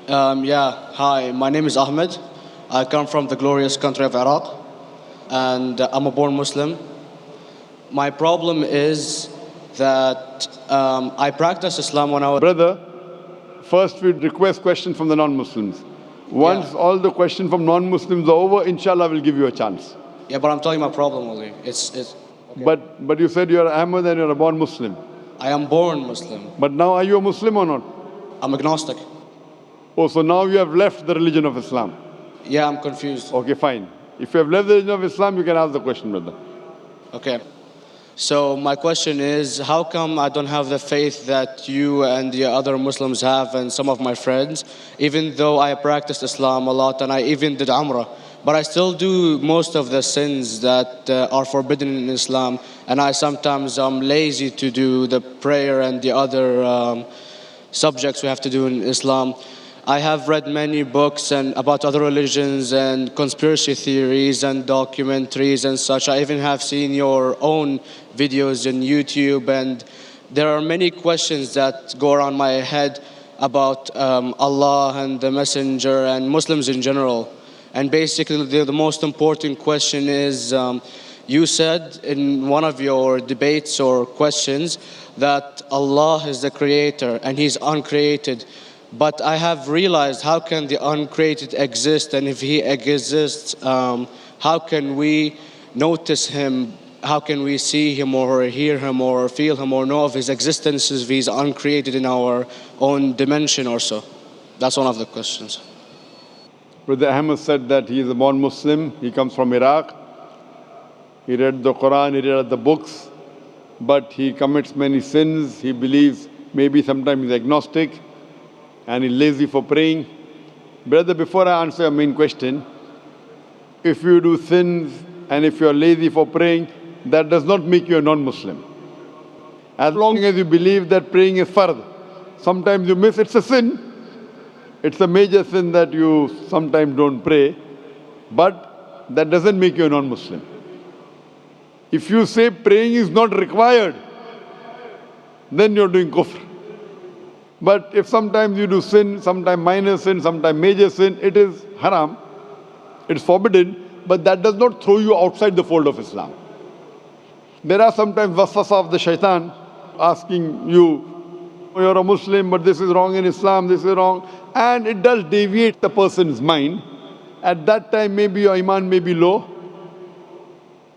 Yeah, hi, my name is Ahmed. I come from the glorious country of Iraq, and I'm a born Muslim. My problem is that I practiced Islam when I was. Brother, first we request questions from the non-Muslims. Once Yeah, all the questions from non-Muslims are over, inshallah, we'll give you a chance. yeah, but I'm telling my problem only. It's okay. But you said you're Ahmed and you're a born Muslim. I am born Muslim. But now are you a Muslim or not? I'm agnostic. Oh, so now you have left the religion of Islam. Yeah, I'm confused. Okay, fine. If you have left the religion of Islam, you can ask the question, brother. Okay. So my question is, how come I don't have the faith that you and the other Muslims have and some of my friends, even though I practiced Islam a lot and I even did Umrah, but I still do most of the sins that are forbidden in Islam, and I sometimes am lazy to do the prayer and the other subjects we have to do in Islam. I have read many books and about other religions and conspiracy theories and documentaries and such. I even have seen your own videos on YouTube, and there are many questions that go around my head about Allah and the Messenger and Muslims in general. And basically, the most important question is, you said in one of your debates or questions that Allah is the creator and He's uncreated. But I have realized, how can the uncreated exist? And if He exists, how can we notice Him? How can we see Him or hear Him or feel Him or know of His existence if He's uncreated in our own dimension or so? That's one of the questions. Brother Ahmed said that he is a born Muslim. He comes from Iraq. He read the Quran, he read the books, but he commits many sins. He believes maybe sometimes he's agnostic and he's lazy for praying. Brother, before I answer your main question, if you do sins and if you are lazy for praying, that does not make you a non-Muslim. As long as you believe that praying is fard, sometimes you miss, it's a sin. It's a major sin that you sometimes don't pray, but that doesn't make you a non-Muslim. If you say praying is not required, then you're doing kufr. But if sometimes you do sin, sometimes minor sin, sometimes major sin, it is haram, it's forbidden, but that does not throw you outside the fold of Islam. There are sometimes waswasa of the shaitan asking you, you're a Muslim, but this is wrong in Islam, this is wrong. And it does deviate the person's mind. At that time, maybe your iman may be low.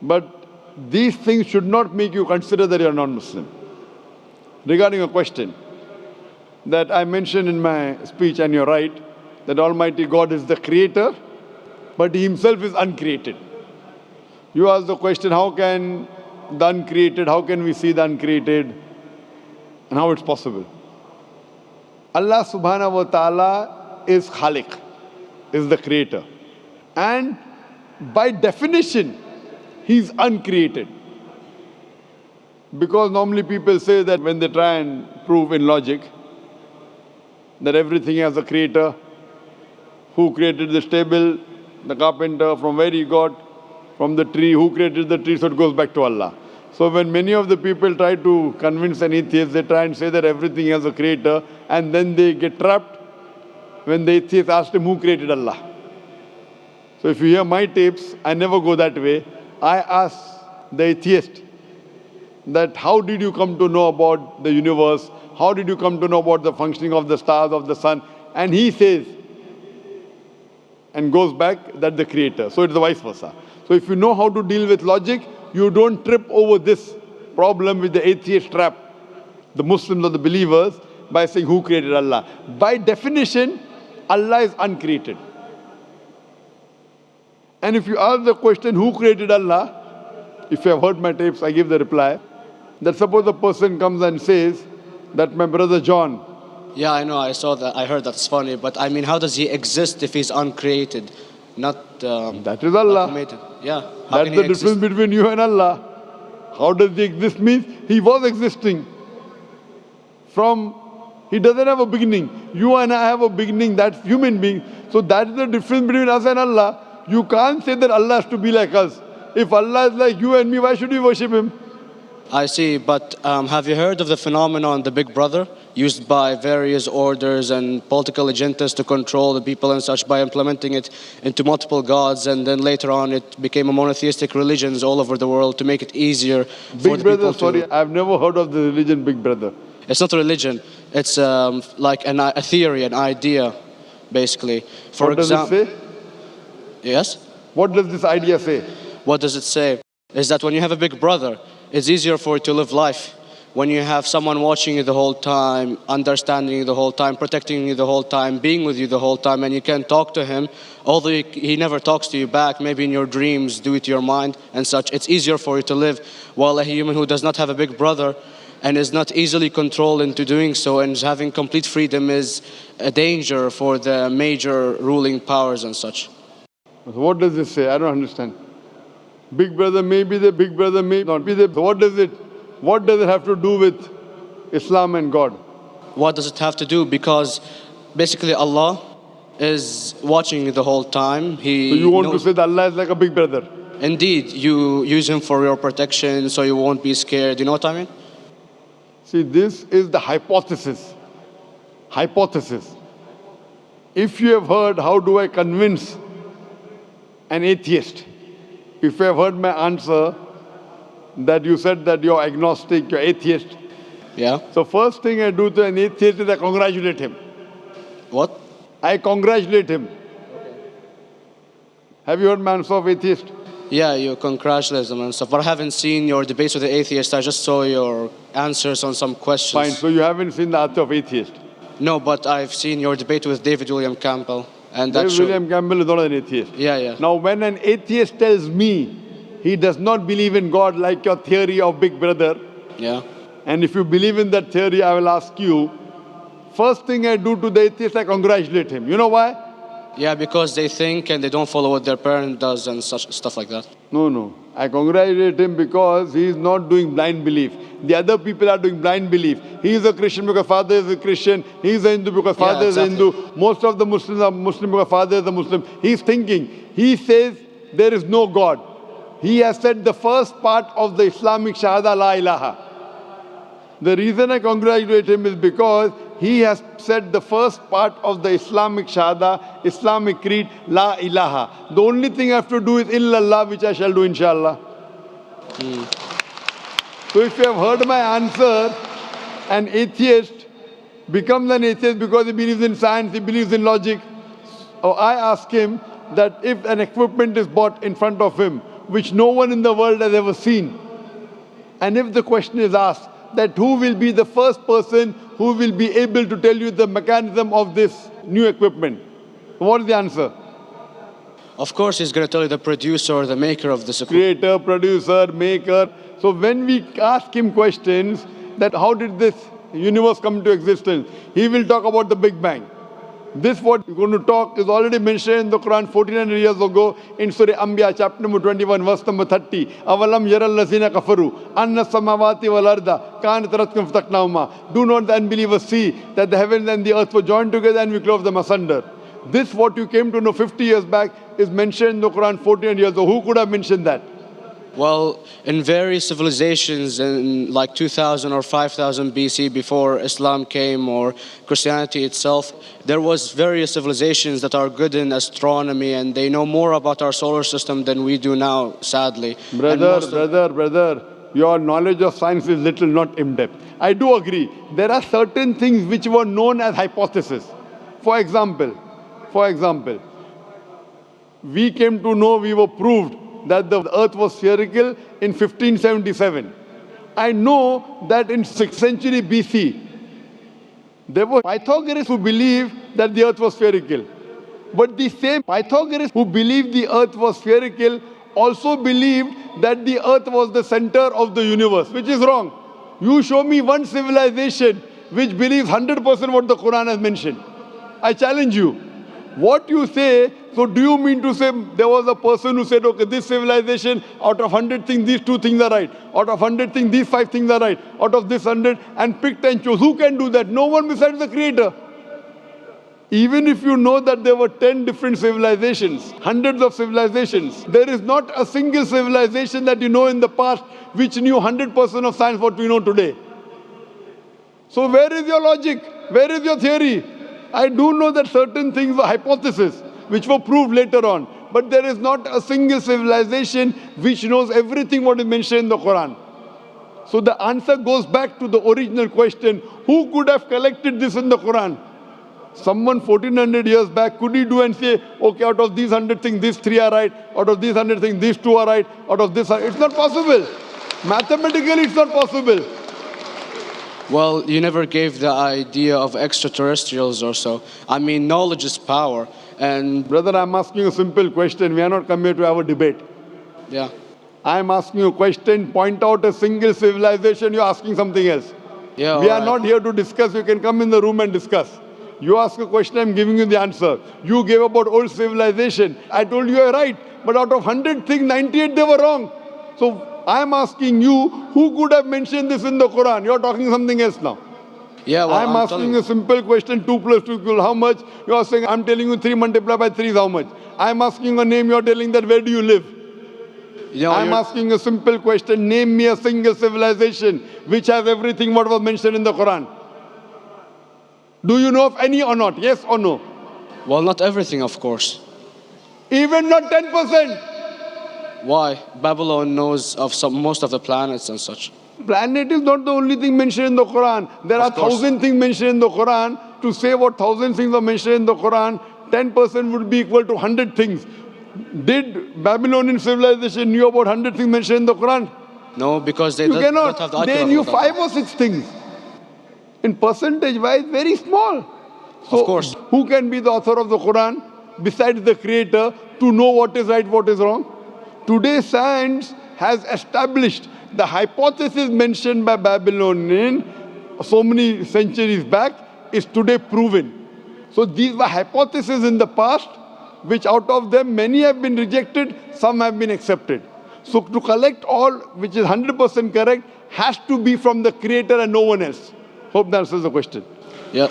But these things should not make you consider that you're non-Muslim. Regarding a question that I mentioned in my speech, and you're right, that Almighty God is the creator, but He Himself is uncreated. You ask the question, how can the uncreated, how can we see the uncreated? And how it's possible. Allah subhanahu wa ta'ala is Khaliq, is the creator. And by definition, He's uncreated. Because normally people say that when they try and prove in logic that everything has a creator, who created this table, the carpenter, from where he got, from the tree, who created the tree, so it goes back to Allah. So when many of the people try to convince an atheist, they try and say that everything has a creator, and then they get trapped when the atheist asks him who created Allah. So if you hear my tapes, I never go that way. I ask the atheist that how did you come to know about the universe? How did you come to know about the functioning of the stars, of the sun? And he says, and goes back, that the creator. So it's the vice versa. So if you know how to deal with logic, you don't trip over this problem with the atheist trap, the Muslims or the believers, by saying who created Allah. By definition, Allah is uncreated. And if you ask the question, who created Allah? If you have heard my tapes, I give the reply, that suppose a person comes and says that my brother John. Yeah, I know, I saw that, I heard that's funny, but I mean, how does He exist if He's uncreated? Not that is Allah. automated. Yeah. That's the difference between you and Allah. How does He exist means He was existing. He doesn't have a beginning. You and I have a beginning, that's human being. So that's the difference between us and Allah. You can't say that Allah has to be like us. If Allah is like you and me, why should we worship Him? I see, but have you heard of the phenomenon, the Big Brother? used by various orders and political agendas to control the people and such by implementing it into multiple gods, and then later on it became a monotheistic religions all over the world to make it easier for Big the Brother, people sorry, to... I've never heard of the religion Big Brother. It's not a religion. It's like a theory, an idea, basically. For What does it example, say? yes. What does this idea say? What does it say? Is that when you have a big brother, it's easier for you to live life. When you have someone watching you the whole time, understanding you the whole time, protecting you the whole time, being with you the whole time, and you can talk to him, although he never talks to you back, maybe in your dreams, due to your mind and such, it's easier for you to live. While a human who does not have a big brother and is not easily controlled into doing so and is having complete freedom is a danger for the major ruling powers and such. So what does this say? I don't understand. Big Brother may be the Big Brother may not be the. So what does it have to do with Islam and God? What does it have to do? Because basically Allah is watching you the whole time. So you want to say that Allah is like a Big Brother? Indeed, you use him for your protection so you won't be scared. You know what I mean? See, this is the hypothesis. Hypothesis. If you have heard, how do I convince an atheist? If you have heard my answer, that you said that you're agnostic, you're atheist. Yeah. So first thing I do to an atheist is I congratulate him. What? I congratulate him. Have you heard my answer of atheist? Yeah, you congratulate them and stuff. But I haven't seen your debates with the atheist. I just saw your answers on some questions. Fine, so you haven't seen the answer of atheist? No, but I've seen your debate with David William Campbell. And that David William Campbell is not an atheist. Yeah, yeah. Now when an atheist tells me he does not believe in God like your theory of Big Brother, Yeah. and if you believe in that theory, I will ask you, first thing I do to the atheist, I congratulate him. You know why? Yeah, because they think and they don't follow what their parent does and such stuff like that. No. I congratulate him because he is not doing blind belief. The other people are doing blind belief. He is a Christian because father is a Christian. He is a Hindu because father is a Hindu. Most of the Muslims are Muslim because father is a Muslim. He is thinking. He says there is no God. He has said the first part of the Islamic Shahada, La ilaha. The reason I congratulate him is because he has said the first part of the Islamic Shahada, Islamic Creed, La ilaha. The only thing I have to do is illallah, which I shall do inshallah. So if you have heard my answer, an atheist becomes an atheist because he believes in science, he believes in logic. Or I ask him that if an equipment is bought in front of him, which no one in the world has ever seen, and if the question is asked, that who will be the first person who will be able to tell you the mechanism of this new equipment? What is the answer? Of course, he's going to tell you the producer or the maker of this equipment. Creator, producer, maker. So when we ask him questions that how did this universe come into existence, he will talk about the Big Bang. This what we're going to talk is already mentioned in the Quran 1400 years ago in Surah Anbiya chapter number 21 verse number 30. Avalam yaral lazina kafaru anna samawati wal arda kanat ratkum fataknahuma. Do not the unbelievers see that the heavens and the earth were joined together and we clove them asunder. This what you came to know 50 years back is mentioned in the Quran 1400 years ago. Who could have mentioned that? Well, in various civilizations in like 2000 or 5000 BC before Islam came or Christianity itself, there was various civilizations that are good in astronomy and they know more about our solar system than we do now, sadly. Brother, your knowledge of science is little, not in-depth. I do agree. There are certain things which were known as hypotheses. For example, we came to know, we were proved that the earth was spherical in 1577. I know that in 6th century BC, there were Pythagoreans who believed that the earth was spherical. But the same Pythagoreans who believed the earth was spherical also believed that the earth was the center of the universe, which is wrong. You show me one civilization which believes 100% what the Quran has mentioned. I challenge you. What you say, so do you mean to say there was a person who said, okay, this civilization, out of 100 things, these 2 things are right. Out of 100 things, these 5 things are right. Out of this 100, and picked and chose. Who can do that? No one besides the Creator. Even if you know that there were 10 different civilizations, hundreds of civilizations, there is not a single civilization that you know in the past which knew 100% of science what we know today. So where is your logic? Where is your theory? I do know that certain things were hypotheses, which were proved later on. But there is not a single civilization which knows everything what is mentioned in the Quran. So the answer goes back to the original question, who could have collected this in the Quran? Someone 1400 years back, could he do and say, okay, out of these 100 things, these 3 are right, out of these 100 things, these 2 are right, out of this, it's not possible. Mathematically, it's not possible. Well, you never gave the idea of extraterrestrials or so. I mean, knowledge is power. And Brother, I'm asking a simple question. We are not come here to have a debate. yeah. I'm asking you a question. Point out a single civilization. You're asking something else. Yeah, We are alright. not here to discuss. You can come in the room and discuss. You ask a question, I'm giving you the answer. You gave about old civilization. I told you you're right. But out of 100 things, 98 they were wrong. So I'm asking you, who could have mentioned this in the Quran? You're talking something else now. Yeah, well, I'm asking you a simple question, 2 plus 2 equal how much? You're saying, I'm telling you 3 multiplied by 3 is how much? I'm asking a name, you're telling that where do you live? I'm asking a simple question, name me a single civilization which has everything what was mentioned in the Quran. Do you know of any or not? Yes or no? Well, not everything, of course. Even not 10%. Why? Babylon knows of most of the planets and such. Planet is not the only thing mentioned in the Quran. There are 1,000 things mentioned in the Quran. To say what 1,000 things are mentioned in the Quran, 10% would be equal to 100 things. Did Babylonian civilization knew about 100 things mentioned in the Quran? No, because they You don't cannot. have the IQ They level knew of that. 5 or 6 things. In percentage wise, very small. So Of course. who can be the author of the Quran besides the creator to know what is right, what is wrong? Today science has established the hypothesis mentioned by Babylonian so many centuries back is today proven. So these were hypotheses in the past, which out of them many have been rejected, some have been accepted. So to collect all which is 100% correct has to be from the creator and no one else. Hope that answers the question. Yeah.